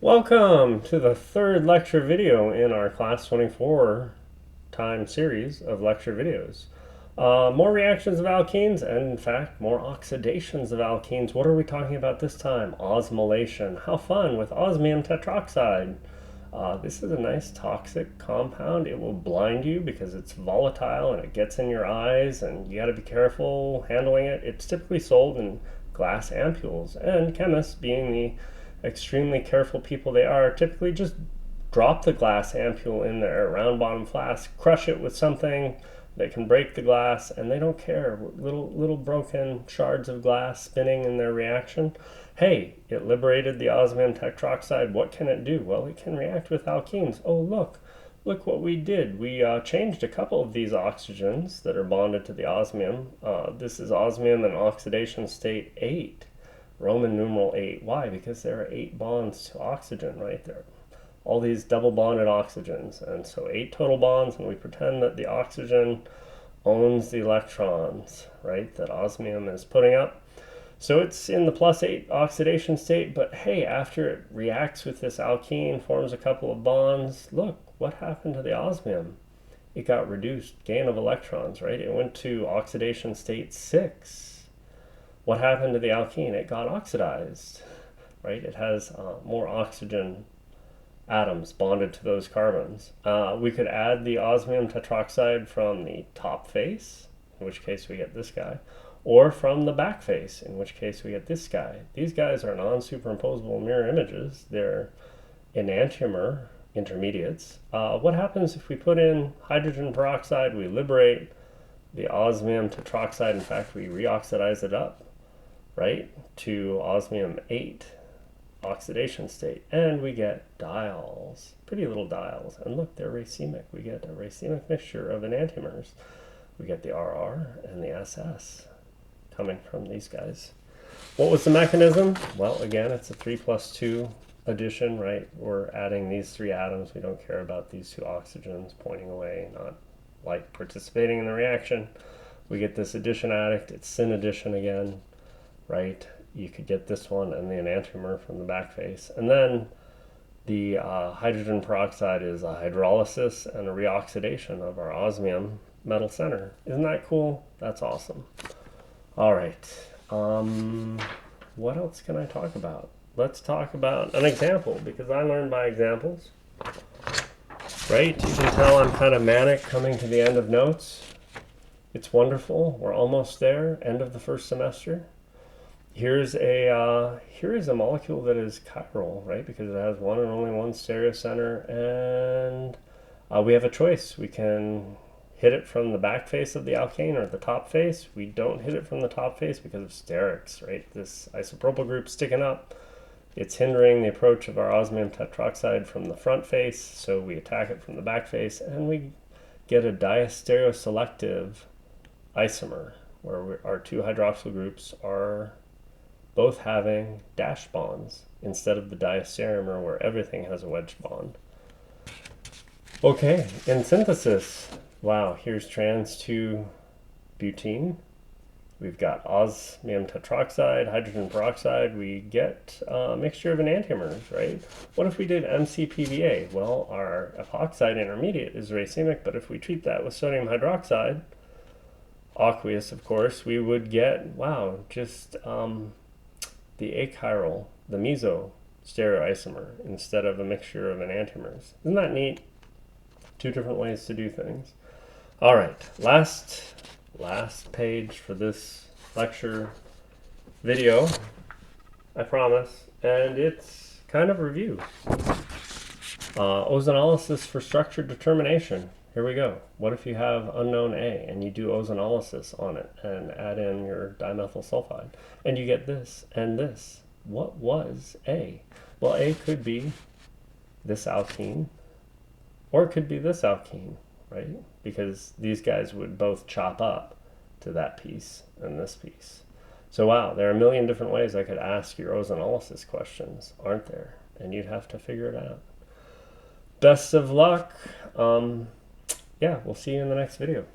Welcome to the third lecture video in our Class 24 time series of lecture videos. More reactions of alkenes, and in fact, more oxidations of alkenes. What are we talking about this time? Osmolation. How fun with osmium tetroxide. This is a nice toxic compound. It will blind you because it's volatile and it gets in your eyes, and you got to be careful handling it. It's typically sold in glass ampules, and chemists, being the extremely careful people they are, typically just drop the glass ampule in their round bottom flask, crush it with something that can break the glass, and they don't care. Little broken shards of glass spinning in their reaction. Hey, it liberated the osmium tetroxide. What can it do? Well, it can react with alkenes. Oh, look what we did. We changed a couple of these oxygens that are bonded to the osmium. This is osmium in oxidation state 8. Roman numeral 8. Why? Because there are 8 bonds to oxygen, right? There are all these double bonded oxygens, and so 8 total bonds, and we pretend that the oxygen owns the electrons, right, that osmium is putting up. So it's in the +8 oxidation state, but hey, after it reacts with this alkene, forms a couple of bonds, look, what happened to the osmium? It got reduced, gain of electrons, right? It went to oxidation state 6. What happened to the alkene? It got oxidized, right? It has more oxygen atoms bonded to those carbons. We could add the osmium tetroxide from the top face, in which case we get this guy, or from the back face, in which case we get this guy. These guys are non-superimposable mirror images. They're enantiomer intermediates. What happens if we put in hydrogen peroxide? We liberate the osmium tetroxide. In fact, we reoxidize it up, right, to osmium 8 oxidation state, and we get diols, pretty little diols, and look, they're racemic. We get a racemic mixture of enantiomers. We get the RR and the SS coming from these guys. What was the mechanism? Well, again, it's a 3+2 addition, right? We're adding these 3 atoms. We don't care about these 2 oxygens pointing away, not like participating in the reaction. We get this addition addict. It's syn addition again, right? You could get this one and the enantiomer from the back face. And then the hydrogen peroxide is a hydrolysis and a reoxidation of our osmium metal center. Isn't that cool? That's awesome. All right. What else can I talk about? Let's talk about an example, because I learned by examples. Right? You can tell I'm kind of manic coming to the end of notes. It's wonderful. We're almost there. End of the first semester. Here is a molecule that is chiral, right? Because it has one and only one stereocenter, and we have a choice. We can hit it from the back face of the alkane or the top face. We don't hit it from the top face because of sterics, right? This isopropyl group sticking up. It's hindering the approach of our osmium tetroxide from the front face, so we attack it from the back face, and we get a diastereoselective isomer, where our 2 hydroxyl groups are both having dash bonds instead of the diastereomer where everything has a wedge bond. Okay, in synthesis, wow, here's trans 2-butene. We've got osmium tetroxide, hydrogen peroxide. We get a mixture of enantiomers, right? What if we did MCPVA? Well, our epoxide intermediate is racemic, but if we treat that with sodium hydroxide, aqueous of course, we would get, wow, just the achiral, the meso stereoisomer instead of a mixture of enantiomers. Isn't that neat? 2 different ways to do things. All right, last page for this lecture video, I promise, and it's kind of a review. Ozonolysis for structure determination. Here we go. What if you have unknown A and you do ozonolysis on it and add in your dimethyl sulfide and you get this and this? What was A? Well, A could be this alkene, or it could be this alkene, right? Because these guys would both chop up to that piece and this piece. So wow, there are a million different ways I could ask your ozonolysis questions, aren't there? And you'd have to figure it out. Best of luck. Yeah, we'll see you in the next video.